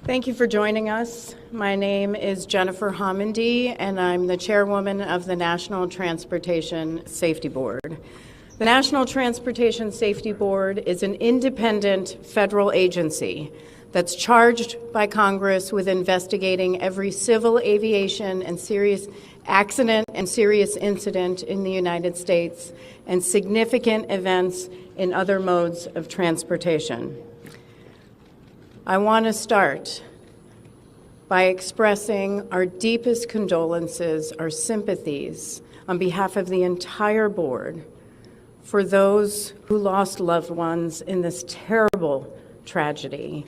Thank you for joining us. My name is Jennifer Homendy, and I'm the chairwoman of the National Transportation Safety Board. The National Transportation Safety Board is an independent federal agency that's charged by Congress with investigating every civil aviation and serious accident and serious incident in the United States and significant events in other modes of transportation. I want to start by expressing our deepest condolences, our sympathies on behalf of the entire board for those who lost loved ones in this terrible tragedy.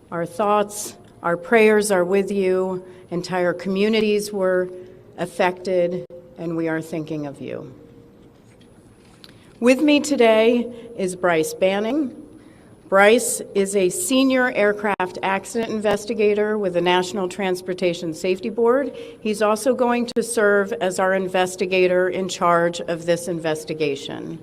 Our thoughts, our prayers are with you. Entire communities were affected, and we are thinking of you. With me today is Bryce Banning. Bryce is a senior aircraft accident investigator with the National Transportation Safety Board. He's also going to serve as our investigator in charge of this investigation.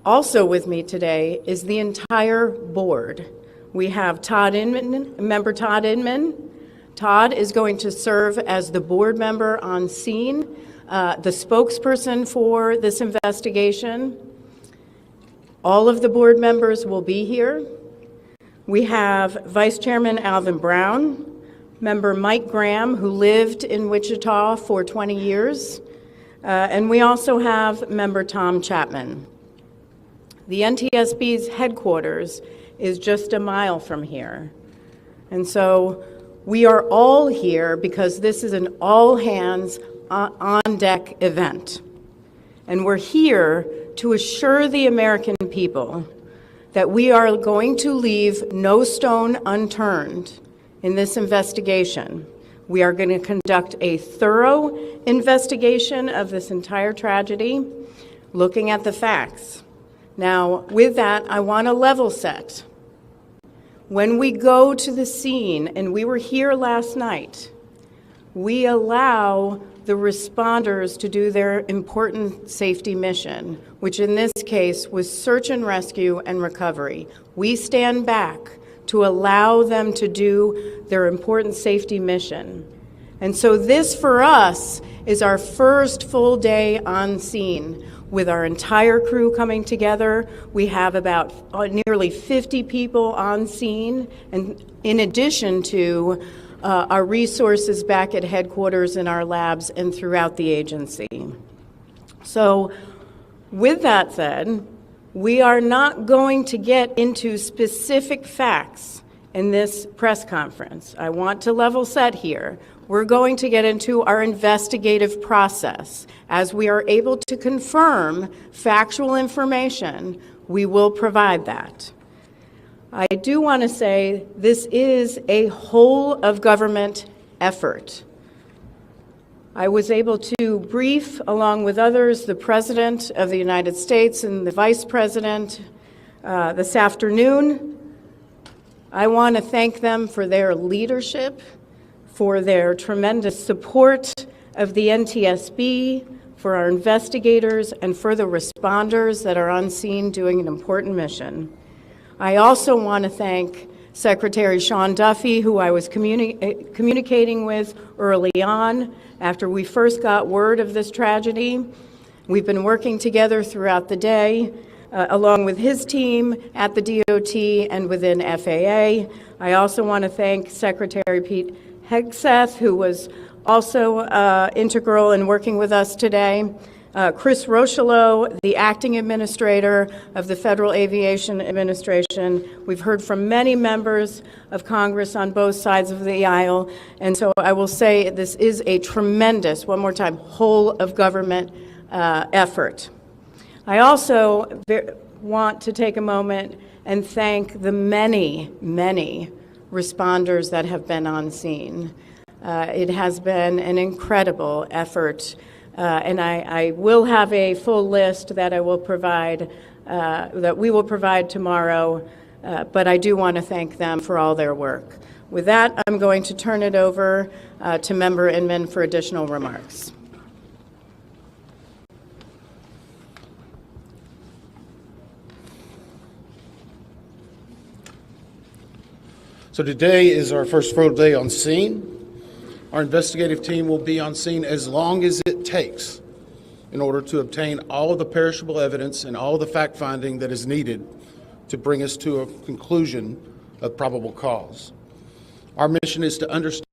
Also with me today is the entire board. We have member Todd Inman. Todd is going to serve as the board member on scene, the spokesperson for this investigation. All of the board members will be here. We have Vice Chairman Alvin Brown, member Mike Graham, who lived in Wichita for 20 years, and we also have member Tom Chapman. The NTSB's headquarters is just a mile from here. And so we are all here because this is an all-hands on-deck event. And we're here to assure the American people that we are going to leave no stone unturned in this investigation. We are going to conduct a thorough investigation of this entire tragedy, looking at the facts. Now, with that, I want to level set. When we go to the scene, and we were here last night, we allow the responders to do their important safety mission, which in this case was search and rescue and recovery. We stand back to allow them to do their important safety mission. And so this, for us, is our first full day on scene with our entire crew coming together. We have about nearly 50 people on scene, and in addition to our resources back at headquarters in our labs and throughout the agency. So with that said, we are not going to get into specific facts in this press conference. I want to level set here. We're going to get into our investigative process. As we are able to confirm factual information, we will provide that. I do want to say this is a whole of government effort. I was able to brief, along with others, the President of the United States and the Vice President this afternoon. I want to thank them for their leadership, for their tremendous support of the NTSB, for our investigators, and for the responders that are on scene doing an important mission. I also want to thank Secretary Sean Duffy, who I was communicating with early on after we first got word of this tragedy. We've been working together throughout the day, along with his team at the DOT and within FAA. I also want to thank Secretary Pete Hegseth, who was also integral in working with us today. Chris Rocheleau, the acting administrator of the Federal Aviation Administration. We've heard from many members of Congress on both sides of the aisle, and so I will say this is a tremendous, one more time, whole of government effort. I also want to take a moment and thank the many, many responders that have been on scene. It has been an incredible effort. And I will have a full list that I will provide, that we will provide tomorrow, but I do want to thank them for all their work. With that, I'm going to turn it over to Member Inman for additional remarks. So today is our first full day on scene. Our investigative team will be on scene as long as it takes in order to obtain all of the perishable evidence and all of the fact-finding that is needed to bring us to a conclusion of probable cause. Our mission is to understand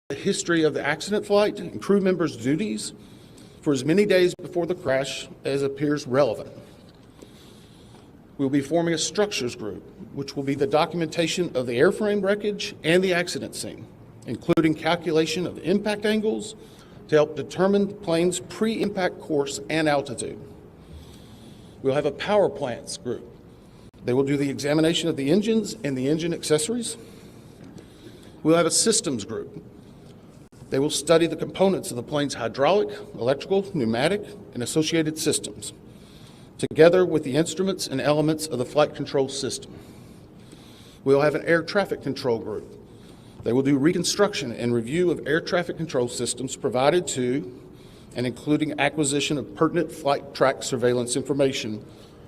the history of the accident flight and crew members' duties for as many days before the crash as appears relevant. We'll be forming a structures group, which will be the documentation of the airframe wreckage and the accident scene, including calculation of impact angles to help determine the plane's pre-impact course and altitude. We'll have a power plants group. They will do the examination of the engines and the engine accessories. We'll have a systems group. They will study the components of the plane's hydraulic, electrical, pneumatic, and associated systems, together with the instruments and elements of the flight control system. We'll have an air traffic control group. They will do reconstruction and review of air traffic control systems provided to and including acquisition of pertinent flight track surveillance information,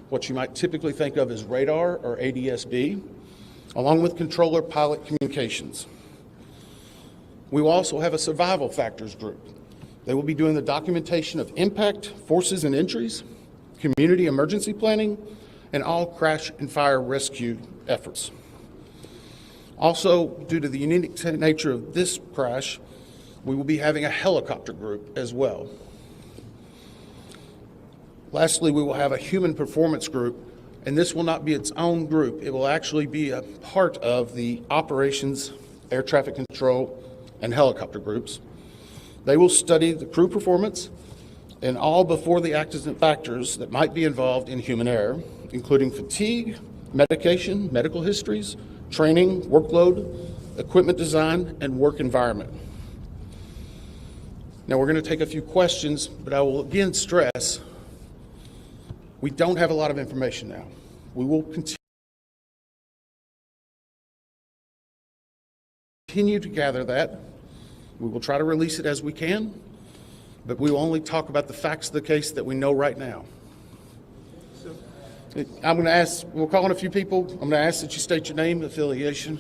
what you might typically think of as radar or ADS-B, along with controller pilot communications. We will also have a survival factors group. They will be doing the documentation of impact, forces and injuries, community emergency planning, and all crash and fire rescue efforts. Also, due to the unique nature of this crash, we will be having a helicopter group as well. Lastly, we will have a human performance group, and this will not be its own group. It will actually be a part of the operations, air traffic control, and helicopter groups. They will study the crew performance and all before the accident factors that might be involved in human error, including fatigue, medication, medical histories, training, workload, equipment design, and work environment. Now we're going to take a few questions, but I will again stress we don't have a lot of information now. We will continue to gather that. We will try to release it as we can, but we will only talk about the facts of the case that we know right now. I'm going to ask, we'll call on a few people. I'm going to ask that you state your name and affiliation.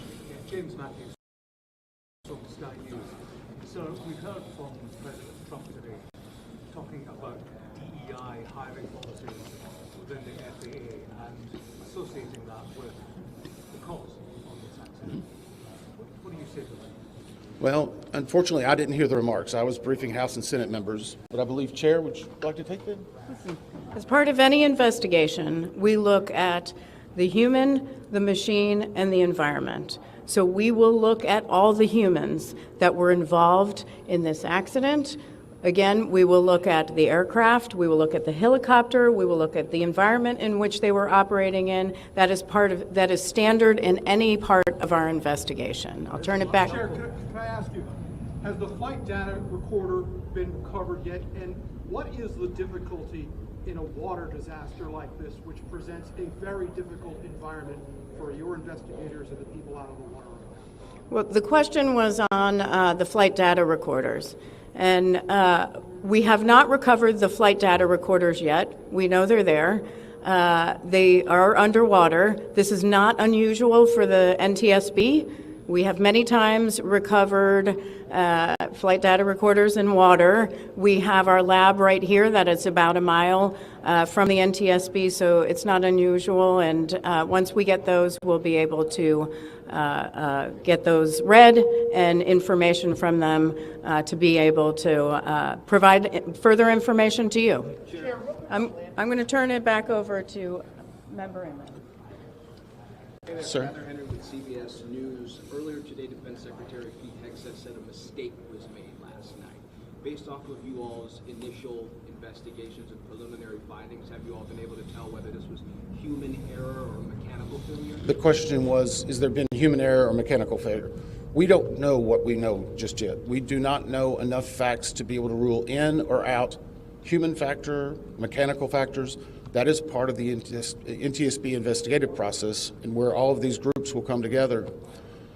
James Matthews from Sky News. So we heard from President Trump today talking about DEI hiring policies within the FAA and associating that with the cause of this accident. What do you say to that? Well, unfortunately, I didn't hear the remarks. I was briefing House and Senate members, but I believe, Chair, would you like to take that? As part of any investigation, we look at the human, the machine, and the environment. So we will look at all the humans that were involved in this accident. Again, we will look at the aircraft, we will look at the helicopter, we will look at the environment in which they were operating in. That is standard in any part of our investigation. I'll turn it back. Chair, can I ask you, has the flight data recorder been recovered yet? And what is the difficulty in a water disaster like this, which presents a very difficult environment for your investigators and the people out of the water? Well, the question was on the flight data recorders. And we have not recovered the flight data recorders yet. We know they're there. They are underwater. This is not unusual for the NTSB. We have many times recovered flight data recorders in water. We have our lab right here that is about a mile from the NTSB, so it's not unusual. And once we get those, we'll be able to get those read and information from them to be able to provide further information to you. I'm going to turn it back over to Member Inman. Sir. Heather Henry with CBS News. Earlier today, Defense Secretary Pete Hegseth said a mistake was made last night. Based off of you all's initial investigations and preliminary findings, have you all been able to tell whether this was human error or mechanical failure? The question was, is there been human error or mechanical failure? We don't know what we know just yet. We do not know enough facts to be able to rule in or out human factor, mechanical factors. That is part of the NTSB investigative process and where all of these groups will come together.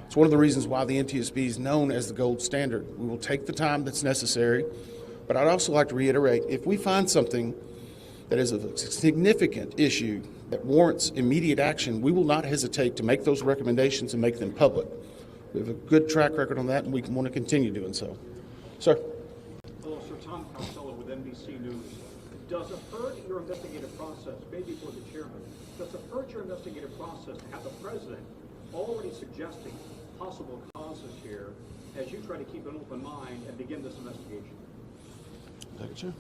It's one of the reasons why the NTSB is known as the gold standard. We will take the time that's necessary, but I'd also like to reiterate, if we find something that is a significant issue that warrants immediate action, we will not hesitate to make those recommendations and make them public. We have a good track record on that, and we want to continue doing so. Sir. Hello, Sir. Tom Costello with NBC News. Does it hurt your investigative process, maybe for the chairman, does it hurt your investigative process to have the president already suggesting possible causes here as you try to keep an open mind and begin this investigation? Thank you.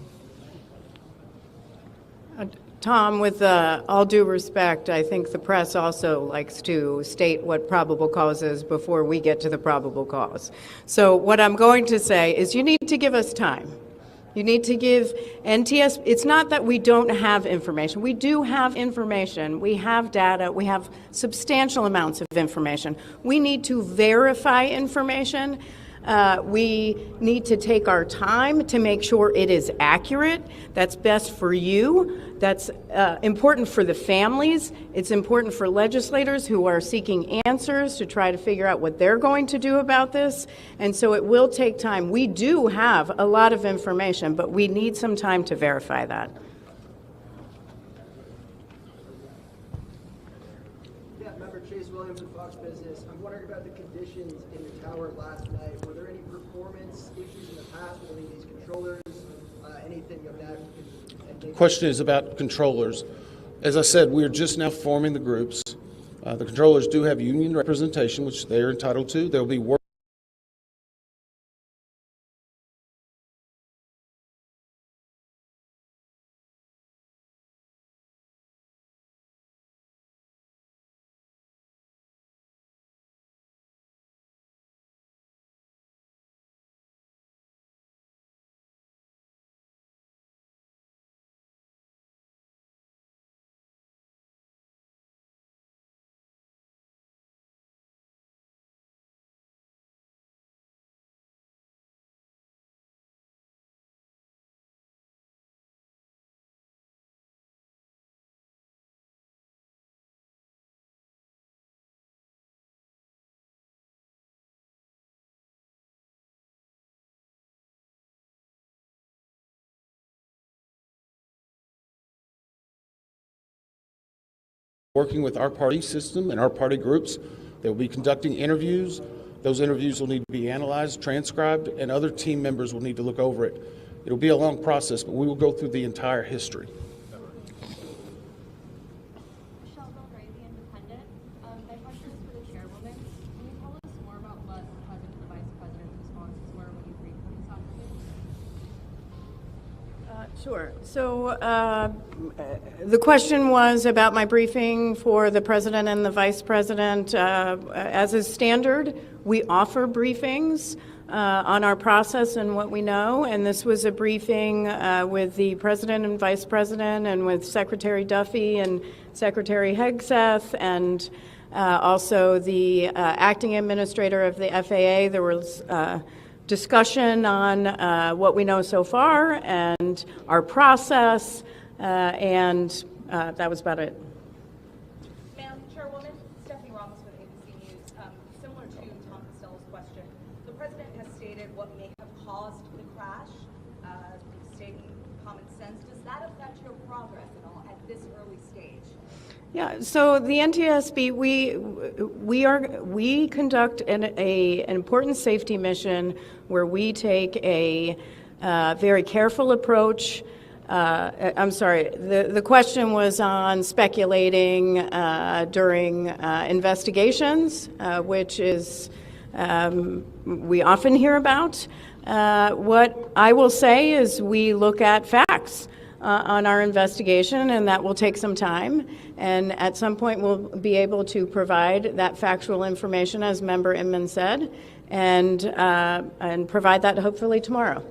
Tom, with all due respect, I think the press also likes to state what probable cause is before we get to the probable cause. So what I'm going to say is you need to give us time. You need to give NTSB, it's not that we don't have information. We do have information. We have data. We have substantial amounts of information. We need to verify information. We need to take our time to make sure it is accurate. That's best for you. That's important for the families. It's important for legislators who are seeking answers to try to figure out what they're going to do about this. And so it will take time. We do have a lot of information, but we need some time to verify that. Yeah, Member Chase Williams of Fox Business. I'm wondering about the conditions in the tower last night. Were there any performance issues in the past with any of these controllers? Anything of that? The question is about controllers. As I said, we are just now forming the groups. The controllers do have union representation, which they are entitled to. They'll be working with our party system and our party groups. They will be conducting interviews. Those interviews will need to be analyzed, transcribed, and other team members will need to look over it. It'll be a long process, but we will go through the entire history. Michelle Belgray, The Independent. My question is for the chairwoman. Can you tell us more about what the president and the vice president's responses were when you briefed them this afternoon? Sure. So the question was about my briefing for the president and the vice president. As is standard, we offer briefings on our process and what we know, and this was a briefing with the president and vice president and with Secretary Duffy and Secretary Hegseth and also the acting administrator of the FAA. There was discussion on what we know so far and our process, and that was about it. Madam Chairwoman, Stephanie Ramos with ABC News. Similar to Tom Costello's question, the President has stated what may have caused the crash, stating common sense. Does that affect your progress at all at this early stage? Yeah, so the NTSB, we conduct an important safety mission where we take a very careful approach. I'm sorry, the question was on speculating during investigations, which is we often hear about. What I will say is we look at facts on our investigation, and that will take some time. And at some point, we'll be able to provide that factual information, as Member Inman said, and provide that hopefully tomorrow.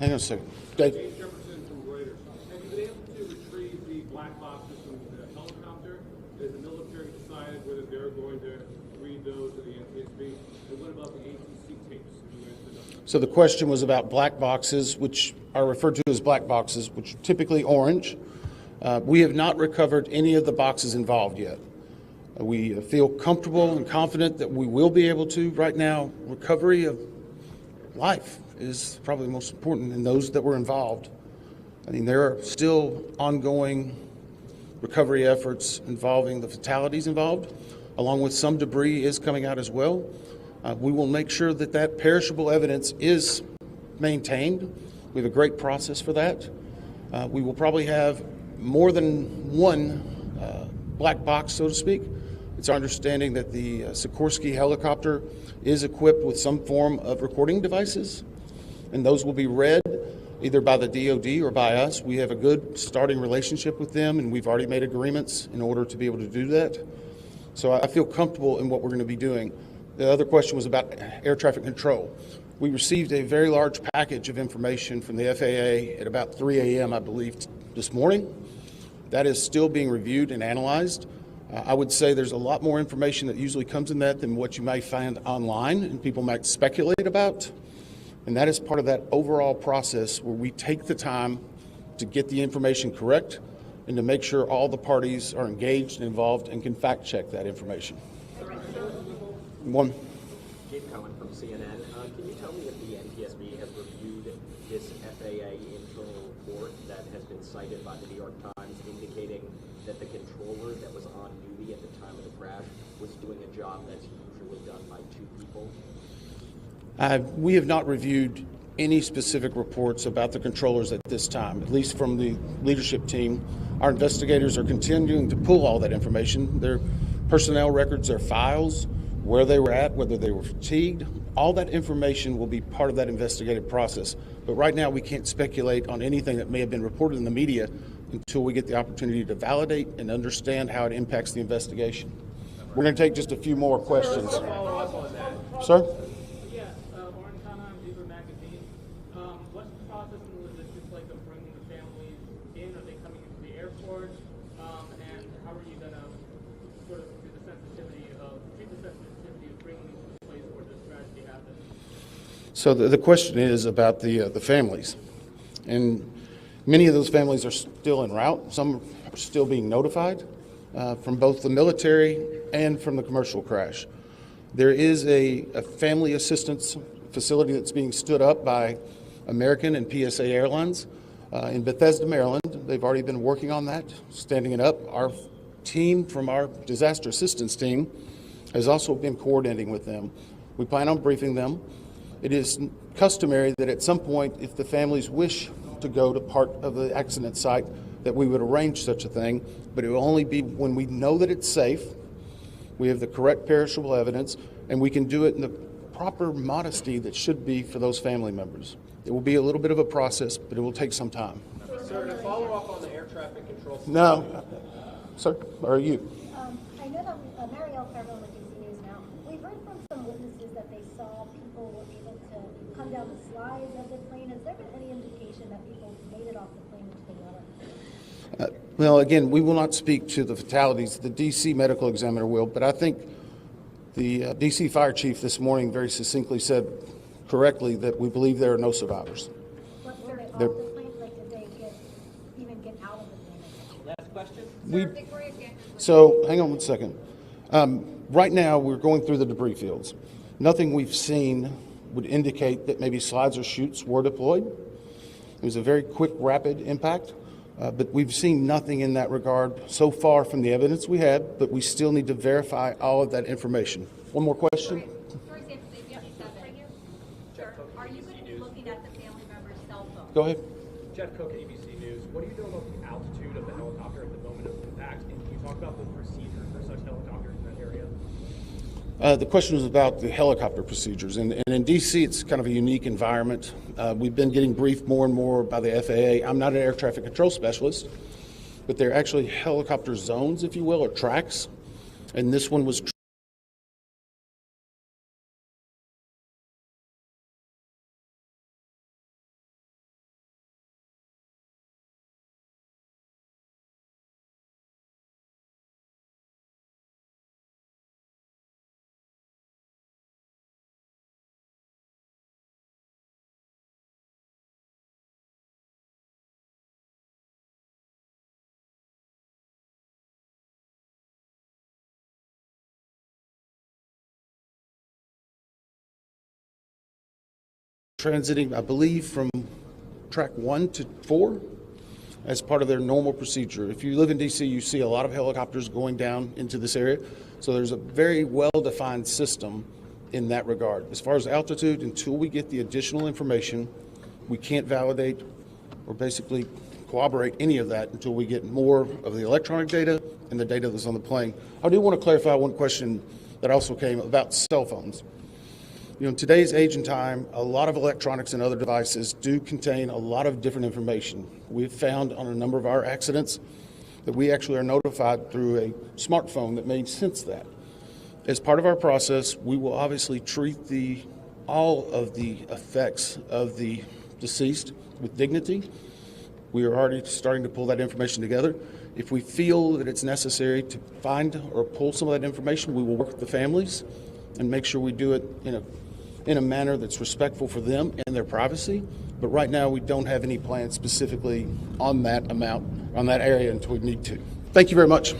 Hang on a second. Dave. Jefferson from Reuters. Have you been able to retrieve the black boxes from the helicopter? Has the military decided whether they're going to read those to the NTSB? And what about the ATC tapes? So the question was about black boxes, which are referred to as black boxes, which are typically orange. We have not recovered any of the boxes involved yet. We feel comfortable and confident that we will be able to. Right now, recovery of life is probably most important in those that were involved. I mean, there are still ongoing recovery efforts involving the fatalities involved, along with some debris is coming out as well. We will make sure that that perishable evidence is maintained. We have a great process for that. We will probably have more than one black box, so to speak. It's our understanding that the Sikorsky helicopter is equipped with some form of recording devices, and those will be read either by the DoD or by us. We have a good starting relationship with them, and we've already made agreements in order to be able to do that. So I feel comfortable in what we're going to be doing. The other question was about air traffic control. We received a very large package of information from the FAA at about 3 a.m., I believe, this morning. That is still being reviewed and analyzed. I would say there's a lot more information that usually comes in that than what you might find online and people might speculate about. And that is part of that overall process where we take the time to get the information correct and to make sure all the parties are engaged and involved and can fact check that information. One. Gabe Cohen from CNN. Can you tell me if the NTSB has reviewed this FAA internal report that has been cited by the New York Times indicating that the controller that was on duty at the time of the crash was doing a job that's usually done by two people? We have not reviewed any specific reports about the controllers at this time, at least from the leadership team. Our investigators are continuing to pull all that information, their personnel records, their files, where they were at, whether they were fatigued. All that information will be part of that investigative process. But right now, we can't speculate on anything that may have been reported in the media until we get the opportunity to validate and understand how it impacts the investigation. We're going to take just a few more questions. Follow up on that. Sir? Yeah, Warren Khanna, Beaver Magazine. What's the process and logistics like of bringing the families in? Are they coming into the airport? And how are you going to sort of treat the sensitivity of bringing them to the place where this tragedy happened? So the question is about the families. And many of those families are still en route. Some are still being notified from both the military and from the commercial crash. There is a family assistance facility that's being stood up by American and PSA Airlines in Bethesda, Maryland. They've already been working on that, standing it up. Our team from our disaster assistance team has also been coordinating with them. We plan on briefing them. It is customary that at some point, if the families wish to go to part of the accident site, that we would arrange such a thing, but it will only be when we know that it's safe, we have the correct perishable evidence, and we can do it in the proper modesty that should be for those family members. It will be a little bit of a process, but it will take some time. Sir, to follow up on the air traffic control system. No. Sir, or you? I know that Marielle Fairville with DC News now. We've heard from some witnesses that they saw people were able to come down the slides of the plane. Has there been any indication that people made it off the plane into the water? Well, again, we will not speak to the fatalities. The D.C. medical examiner will, but I think the D.C. fire chief this morning very succinctly said correctly that we believe there are no survivors. What were they off the plane? Like, did they even get out of the plane? Last question. So, hang on one second. Right now, we're going through the debris fields. Nothing we've seen would indicate that maybe slides or chutes were deployed. It was a very quick, rapid impact. But we've seen nothing in that regard so far from the evidence we had, but we still need to verify all of that information. One more question? For example, are you going to be looking at the family member's cell phone? Go ahead. Jeff Cook, ABC News. What do you know about the altitude of the helicopter at the moment of impact? And can you talk about the procedure for such helicopters in that area? The question was about the helicopter procedures. And in D.C., it's kind of a unique environment. We've been getting briefed more and more by the FAA. I'm not an air traffic control specialist, but they're actually helicopter zones, if you will, or tracks. And this one was transiting, I believe, from track 1 to 4 as part of their normal procedure. If you live in D.C., you see a lot of helicopters going down into this area. So there's a very well-defined system in that regard. As far as altitude, until we get the additional information, we can't validate or basically corroborate any of that until we get more of the electronic data and the data that's on the plane. I do want to clarify one question that also came about cell phones. You know, in today's age and time, a lot of electronics and other devices do contain a lot of different information. We've found on a number of our accidents that we actually are notified through a smartphone that may sense that. As part of our process, we will obviously treat all of the effects of the deceased with dignity. We are already starting to pull that information together. If we feel that it's necessary to find or pull some of that information, we will work with the families and make sure we do it in a manner that's respectful for them and their privacy. But right now, we don't have any plans specifically on that amount, on that area until we need to. Thank you very much.